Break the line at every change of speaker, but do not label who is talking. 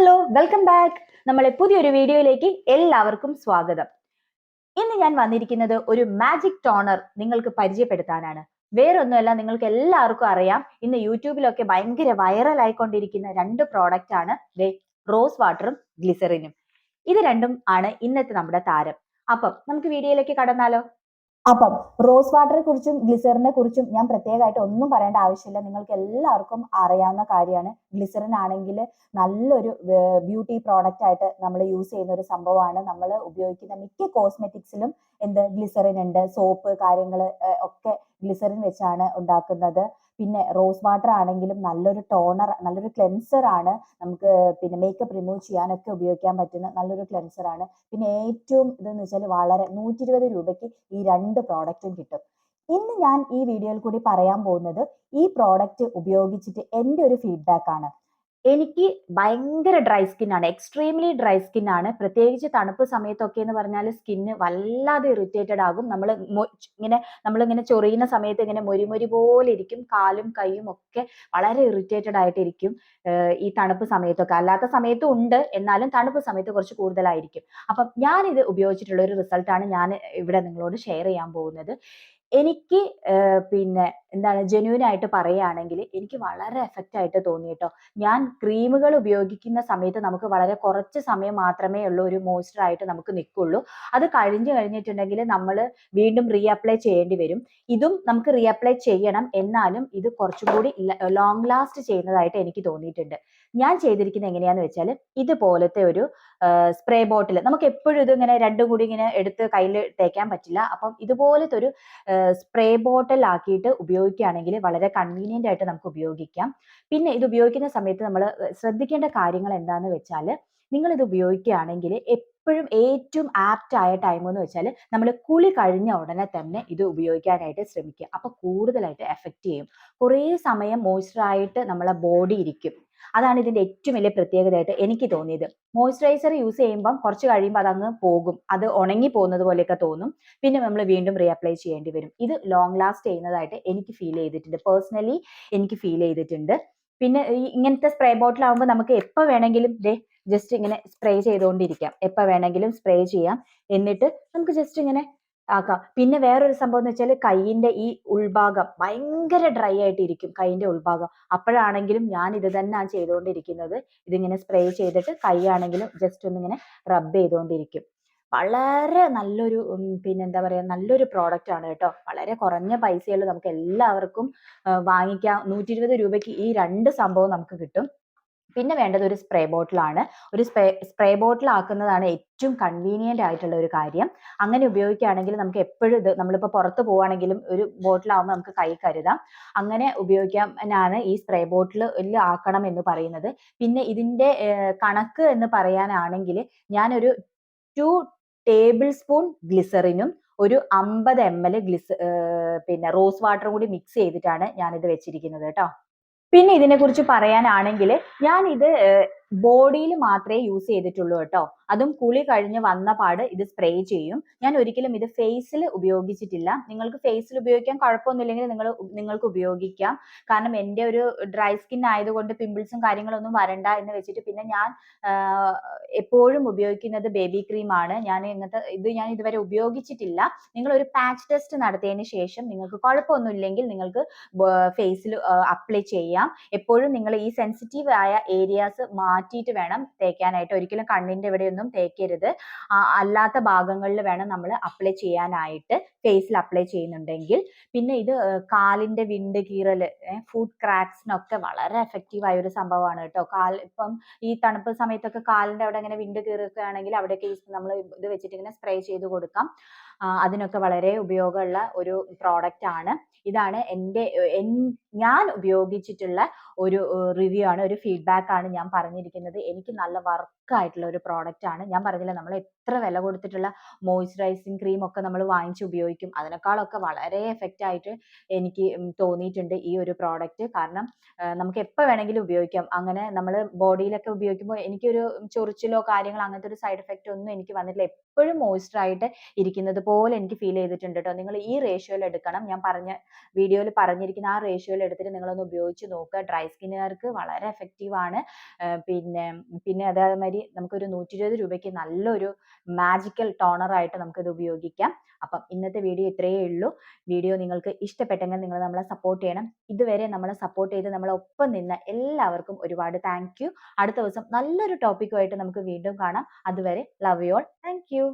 Hello, welcome back. നമ്മളെ പുതിയൊരു വീഡിയോയിലേക്ക് എല്ലാവർക്കും സ്വാഗതം. ഇന്ന് ഞാൻ വന്നിരിക്കുന്നത് ഒരു മാജിക് ടോണർ നിങ്ങൾക്ക് പരിചയപ്പെടുത്താനാണ്. വേറൊന്നുമല്ല, നിങ്ങൾക്ക് എല്ലാവർക്കും അറിയാം, ഇന്ന് യൂട്യൂബിലൊക്കെ ഭയങ്കര വൈറൽ ആയിക്കൊണ്ടിരിക്കുന്ന രണ്ട് പ്രോഡക്റ്റ് ആണ് റോസ് വാട്ടറും ഗ്ലിസറിനും. ഇത് രണ്ടും ആണ് ഇന്നത്തെ നമ്മുടെ താരം. അപ്പം നമുക്ക് വീഡിയോയിലേക്ക് കടന്നാലോ? അപ്പം റോസ് വാട്ടറെ കുറിച്ചും ഗ്ലിസറിനെ കുറിച്ചും ഞാൻ പ്രത്യേകമായിട്ട് ഒന്നും പറയേണ്ട ആവശ്യമില്ല. നിങ്ങൾക്ക് എല്ലാവർക്കും അറിയാവുന്ന കാര്യമാണ്. ഗ്ലിസറിൻ ആണെങ്കിൽ നല്ലൊരു ബ്യൂട്ടി പ്രോഡക്റ്റ് ആയിട്ട് നമ്മൾ യൂസ് ചെയ്യുന്ന ഒരു സംഭവമാണ്. നമ്മൾ ഉപയോഗിക്കുന്ന മിക്ക കോസ്മെറ്റിക്സിലും ഗ്ലിസറിൻ ഉണ്ട്. സോപ്പ് കാര്യങ്ങൾ ഒക്കെ ഗ്ലിസറിൻ വെച്ചാണ് ഉണ്ടാക്കുന്നത്. പിന്നെ റോസ് വാട്ടർ ആണെങ്കിലും നല്ലൊരു ടോണർ, നല്ലൊരു ക്ലെൻസർ ആണ്. നമുക്ക് പിന്നെ മേക്കപ്പ് റിമൂവ് ചെയ്യാനൊക്കെ ഉപയോഗിക്കാൻ പറ്റുന്ന നല്ലൊരു ക്ലെൻസർ ആണ്. പിന്നെ ഏറ്റവും ഇതെന്ന് വെച്ചാൽ വളരെ 120 രൂപയ്ക്ക് ഈ രണ്ട് പ്രോഡക്റ്റും കിട്ടും. ഇന്ന് ഞാൻ ഈ വീഡിയോയിൽ കൂടി പറയാൻ പോകുന്നത് ഈ പ്രോഡക്റ്റ് ഉപയോഗിച്ചിട്ട് എൻ്റെ ഒരു ഫീഡ്ബാക്ക് ആണ്. എനിക്ക് ഭയങ്കര ഡ്രൈ സ്കിൻ ആണ്. എക്സ്ട്രീംലി ഡ്രൈ സ്കിൻ ആണ്. പ്രത്യേകിച്ച് തണുപ്പ് സമയത്തൊക്കെ എന്ന് പറഞ്ഞാൽ സ്കിന്ന് വല്ലാതെ ഇറിറ്റേറ്റഡ് ആകും. നമ്മളിങ്ങനെ ചൊറിയുന്ന സമയത്ത് ഇങ്ങനെ മൊരി പോലെ ഇരിക്കും. കാലും കൈയും ഒക്കെ വളരെ ഇറിറ്റേറ്റഡ് ആയിട്ടിരിക്കും. ഈ തണുപ്പ് സമയത്തൊക്കെ. അല്ലാത്ത സമയത്തും ഉണ്ട്, എന്നാലും തണുപ്പ് സമയത്ത് കുറച്ച് കൂടുതലായിരിക്കും. അപ്പം ഞാനിത് ഉപയോഗിച്ചിട്ടുള്ള ഒരു റിസൾട്ടാണ് ഞാൻ ഇവിടെ നിങ്ങളോട് ഷെയർ ചെയ്യാൻ പോകുന്നത്. എനിക്ക് പിന്നെ എന്താണ് ജെന്യൂൻ ആയിട്ട് പറയുകയാണെങ്കിൽ എനിക്ക് വളരെ എഫക്റ്റ് ആയിട്ട് തോന്നി ട്ടോ. ഞാൻ ക്രീമുകൾ ഉപയോഗിക്കുന്ന സമയത്ത് നമുക്ക് വളരെ കുറച്ച് സമയം മാത്രമേ ഉള്ളൂ ഒരു മോയ്സ്ചർ ആയിട്ട് നമുക്ക് നിൽക്കുള്ളൂ. അത് കഴിഞ്ഞിട്ടുണ്ടെങ്കിൽ നമ്മൾ വീണ്ടും റീഅപ്ലൈ ചെയ്യേണ്ടി വരും. ഇതും നമുക്ക് റീഅപ്ലൈ ചെയ്യണം, എന്നാലും ഇത് കുറച്ചും കൂടി ലോങ് ലാസ്റ്റ് ചെയ്യുന്നതായിട്ട് എനിക്ക് തോന്നിയിട്ടുണ്ട്. ഞാൻ ചെയ്തിരിക്കുന്നത് എങ്ങനെയാന്ന് വെച്ചാൽ, ഇതുപോലത്തെ ഒരു സ്പ്രേ ബോട്ടിൽ, നമുക്ക് എപ്പോഴും ഇതിങ്ങനെ രണ്ടും കൂടി ഇങ്ങനെ എടുത്ത് കയ്യിൽ തേക്കാൻ പറ്റില്ല. അപ്പം ഇതുപോലത്തെ ഒരു സ്പ്രേ ബോട്ടിൽ ആക്കിയിട്ട് ഉപയോഗിക്കുകയാണെങ്കിൽ വളരെ കൺവീനിയന്റ് ആയിട്ട് നമുക്ക് ഉപയോഗിക്കാം. പിന്നെ ഇത് ഉപയോഗിക്കുന്ന സമയത്ത് നമ്മൾ ശ്രദ്ധിക്കേണ്ട കാര്യങ്ങൾ എന്താന്ന് വെച്ചാൽ, നിങ്ങൾ ഇത് ഉപയോഗിക്കുകയാണെങ്കിൽ എപ്പോഴും ഏറ്റവും ആപ്റ്റ് ആയ ടൈം എന്ന് വെച്ചാൽ നമ്മൾ കുളി കഴിഞ്ഞ ഉടനെ തന്നെ ഇത് ഉപയോഗിക്കാനായിട്ട് ശ്രമിക്കുക. അപ്പൊ കൂടുതലായിട്ട് എഫക്റ്റ് ചെയ്യും. കുറേ സമയം മോയ്സ്ചർ ആയിട്ട് നമ്മളെ ബോഡി ഇരിക്കും. അതാണ് ഇതിന്റെ ഏറ്റവും വലിയ പ്രത്യേകതയായിട്ട് എനിക്ക് തോന്നിയത്. മോയ്സ്ചറൈസർ യൂസ് ചെയ്യുമ്പം കുറച്ച് കഴിയുമ്പോൾ അതങ്ങ് പോകും. അത് ഉണങ്ങി പോകുന്നത് പോലെയൊക്കെ തോന്നും. പിന്നെ നമ്മൾ വീണ്ടും റീഅപ്ലൈ ചെയ്യേണ്ടി വരും. ഇത് ലോങ് ലാസ്റ്റ് ചെയ്യുന്നതായിട്ട് എനിക്ക് ഫീൽ ചെയ്തിട്ടുണ്ട്. പേഴ്സണലി എനിക്ക് ഫീൽ ചെയ്തിട്ടുണ്ട്. പിന്നെ ഇങ്ങനത്തെ സ്പ്രേ ബോട്ടിൽ ആകുമ്പോൾ നമുക്ക് എപ്പോൾ വേണമെങ്കിലും ജസ്റ്റ് ഇങ്ങനെ സ്പ്രേ ചെയ്തുകൊണ്ടിരിക്കാം. എപ്പോൾ വേണമെങ്കിലും സ്പ്രേ ചെയ്യാം. എന്നിട്ട് നമുക്ക് ജസ്റ്റ് ഇങ്ങനെ ആക്കാം. പിന്നെ വേറൊരു സംഭവം എന്ന് വെച്ചാൽ, കൈയിന്റെ ഈ ഉൾഭാഗം ഭയങ്കര ഡ്രൈ ആയിട്ടിരിക്കും. കൈയിന്റെ ഉൾഭാഗം. അപ്പോഴാണെങ്കിലും ഞാൻ ഇത് തന്നെയാണ് ചെയ്തുകൊണ്ടിരിക്കുന്നത്. ഇതിങ്ങനെ സ്പ്രേ ചെയ്തിട്ട് കൈയാണെങ്കിലും ജസ്റ്റ് ഒന്നിങ്ങനെ റബ്ബ് ചെയ്തുകൊണ്ടിരിക്കും. വളരെ നല്ലൊരു പിന്നെന്താ പറയാ, നല്ലൊരു പ്രോഡക്റ്റ് ആണ് കേട്ടോ. വളരെ കുറഞ്ഞ പൈസയിൽ നമുക്ക് എല്ലാവർക്കും വാങ്ങിക്കാം. 120 രൂപയ്ക്ക് ഈ രണ്ട് സംഭവം നമുക്ക് കിട്ടും. പിന്നെ വേണ്ടത് ഒരു സ്പ്രേ ബോട്ടിലാണ്. ഒരു സ്പ്രേ ബോട്ടിൽ ആക്കുന്നതാണ് ഏറ്റവും കൺവീനിയന്റ് ആയിട്ടുള്ള ഒരു കാര്യം. അങ്ങനെ ഉപയോഗിക്കുകയാണെങ്കിൽ നമുക്ക് എപ്പോഴും ഇത്, നമ്മളിപ്പോൾ പുറത്ത് പോവുകയാണെങ്കിലും ഒരു ബോട്ടിലാവുമ്പോൾ നമുക്ക് കൈ കരുതാം. അങ്ങനെ ഉപയോഗിക്കാനാണ് ഈ സ്പ്രേ ബോട്ടിൽ ആക്കണം എന്ന് പറയുന്നത്. പിന്നെ ഇതിന്റെ കണക്ക് എന്ന് പറയാനാണെങ്കിൽ, ഞാനൊരു 2 ടേബിൾ സ്പൂൺ ഗ്ലിസറിനും ഒരു 50 ml പിന്നെ റോസ് വാട്ടറും കൂടി മിക്സ് ചെയ്തിട്ടാണ് ഞാനിത് വെച്ചിരിക്കുന്നത് കേട്ടോ. പിന്നെ ഇതിനെക്കുറിച്ച് പറയാനാണെങ്കിൽ, ഞാനിത് ബോഡിയിൽ മാത്രമേ യൂസ് ചെയ്തിട്ടുള്ളൂ കേട്ടോ. അതും കുളി കഴിഞ്ഞ് വന്ന പാട് ഇത് സ്പ്രേ ചെയ്യും. ഞാൻ ഒരിക്കലും ഇത് ഫേസിൽ ഉപയോഗിച്ചിട്ടില്ല. നിങ്ങൾക്ക് ഫേസിൽ ഉപയോഗിക്കാൻ കുഴപ്പമൊന്നുമില്ലെങ്കിൽ നിങ്ങൾക്ക് ഉപയോഗിക്കാം. കാരണം എൻ്റെ ഒരു ഡ്രൈ സ്കിൻ ആയതുകൊണ്ട് പിമ്പിൾസും കാര്യങ്ങളൊന്നും വരണ്ട എന്ന് വെച്ചിട്ട് പിന്നെ ഞാൻ എപ്പോഴും ഉപയോഗിക്കുന്നത് ബേബി ക്രീമാണ്. ഞാൻ ഇതുവരെ ഉപയോഗിച്ചിട്ടില്ല. നിങ്ങൾ ഒരു പാച്ച് ടെസ്റ്റ് നടത്തിയതിന് ശേഷം നിങ്ങൾക്ക് കുഴപ്പമൊന്നുമില്ലെങ്കിൽ നിങ്ങൾക്ക് ഫേസിൽ അപ്ലൈ ചെയ്യാം. എപ്പോഴും നിങ്ങൾ ഈ സെൻസിറ്റീവ് ആയ ഏരിയാസ് മാറ്റിയിട്ട് വേണം തേക്കാനായിട്ട്. ഒരിക്കലും കണ്ണിന്റെ ഇവിടെയൊന്നും തേക്കരുത്. അല്ലാത്ത ഭാഗങ്ങളിൽ വേണം നമ്മൾ അപ്ലൈ ചെയ്യാനായിട്ട്, ഫേസിൽ അപ്ലൈ ചെയ്യുന്നുണ്ടെങ്കിൽ. പിന്നെ ഇത് കാലിന്റെ വിണ്ട് കീറൽ, ഫുഡ് ക്രാക്സിനൊക്കെ വളരെ എഫക്റ്റീവ് ആയ ഒരു സംഭവമാണ് കേട്ടോ. ഇപ്പം ഈ തണുപ്പ് സമയത്തൊക്കെ കാലിന്റെ അവിടെ ഇങ്ങനെ വിണ്ട് കീറുകയാണെങ്കിൽ അവിടെയൊക്കെ നമ്മൾ ഇത് വെച്ചിട്ട് ഇങ്ങനെ സ്പ്രേ ചെയ്ത് കൊടുക്കാം. അതിനൊക്കെ വളരെ ഉപയോഗമുള്ള ഒരു പ്രോഡക്റ്റ് ആണ്. ഇതാണ് ഞാൻ ഉപയോഗിച്ചിട്ടുള്ള ഒരു റിവ്യൂ ആണ്, ഒരു ഫീഡ്ബാക്ക് ആണ് ഞാൻ പറഞ്ഞിരിക്കുന്നത്. എനിക്ക് നല്ല വർക്ക് ആയിട്ടുള്ള ഒരു പ്രോഡക്റ്റ് ആണ്. ഞാൻ പറഞ്ഞില്ല, നമ്മൾ എത്ര വില കൊടുത്തിട്ടുള്ള മോയ്സ്ചറൈസിങ് ക്രീം ഒക്കെ നമ്മൾ വാങ്ങിച്ച് ഉപയോഗിക്കും, അതിനേക്കാളൊക്കെ വളരെ എഫക്റ്റ് ആയിട്ട് എനിക്ക് തോന്നിയിട്ടുണ്ട് ഈ ഒരു പ്രോഡക്റ്റ്. കാരണം നമുക്ക് എപ്പോൾ വേണമെങ്കിലും ഉപയോഗിക്കാം. അങ്ങനെ നമ്മൾ ബോഡിയിലൊക്കെ ഉപയോഗിക്കുമ്പോൾ എനിക്കൊരു ചൊറിച്ചിലോ കാര്യങ്ങളോ അങ്ങനത്തെ ഒരു സൈഡ് എഫക്റ്റ് ഒന്നും എനിക്ക് വന്നിട്ടില്ല. എപ്പോഴും മോയ്സ്ചർ ആയിട്ട് ഇരിക്കുന്നത് പോലെ എനിക്ക് ഫീൽ ചെയ്തിട്ടുണ്ട് കേട്ടോ. നിങ്ങൾ ഈ റേഷ്യോയിൽ എടുക്കണം. ഞാൻ വീഡിയോയിൽ പറഞ്ഞിരിക്കുന്ന ആ റേഷ്യോയിൽ എടുത്തിട്ട് നിങ്ങളൊന്ന് ഉപയോഗിച്ച് നോക്കുക. ഡ്രൈ സ്കിന്നുകാർക്ക് വളരെ എഫക്റ്റീവ് ആണ്. പിന്നെ അതേമാതിരി നമുക്കൊരു 120 രൂപയ്ക്ക് നല്ലൊരു മാജിക്കൽ ടോണർ ആയിട്ട് നമുക്കിത് ഉപയോഗിക്കാം. അപ്പം ഇന്നത്തെ വീഡിയോ ഇത്രയേ ഉള്ളൂ. വീഡിയോ നിങ്ങൾക്ക് ഇഷ്ടപ്പെട്ടെങ്കിൽ നിങ്ങൾ നമ്മളെ സപ്പോർട്ട് ചെയ്യണം. ഇതുവരെ നമ്മളെ സപ്പോർട്ട് ചെയ്ത് നമ്മളെ ഒപ്പം നിന്ന എല്ലാവർക്കും ഒരുപാട് താങ്ക് യു. അടുത്ത ദിവസം നല്ലൊരു ടോപ്പിക്കുമായിട്ട് നമുക്ക് വീണ്ടും കാണാം. അതുവരെ love you all. Thank you.